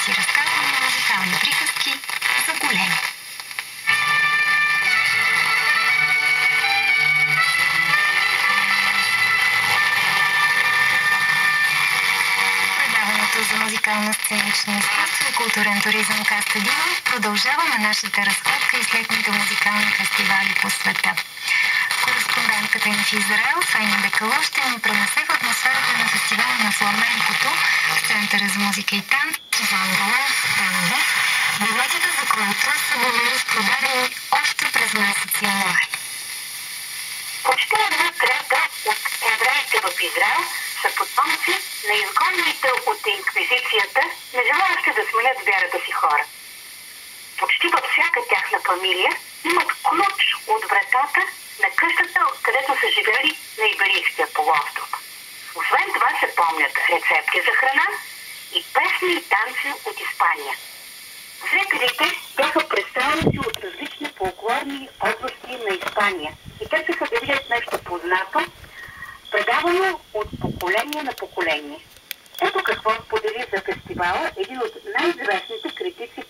си разказваме музикални приказки за големи. Предаването за музикално-сценично изкуство и културен туризъм Каста Дива продължаваме нашата разходка из летните музикални фестивали по света. Кореспондентката ни в Израел, Фени Бекало, ще ни пренесе в атмосферата на фестивала на фламенкото в Центъра за музика и танц в Ангола, Канада, билетите за който са били разпродадени още през месец януари. Почти една трета от евреите в Израел са потомци на изгонените от инквизицията, не желаящи да сменят вярата си хора. Почти във всяка тяхна фамилия имат ключ от вратата на къщата, където са живели на Иберийския полуостров. Освен това се помнят рецепти за храна и песни и танци от Испания. Зрителите бяха представени от различни фолклорни области на Испания и търсеха да видят нещо познато, предавано от поколение на поколение. Ето какво сподели за фестивала един от най-известните критици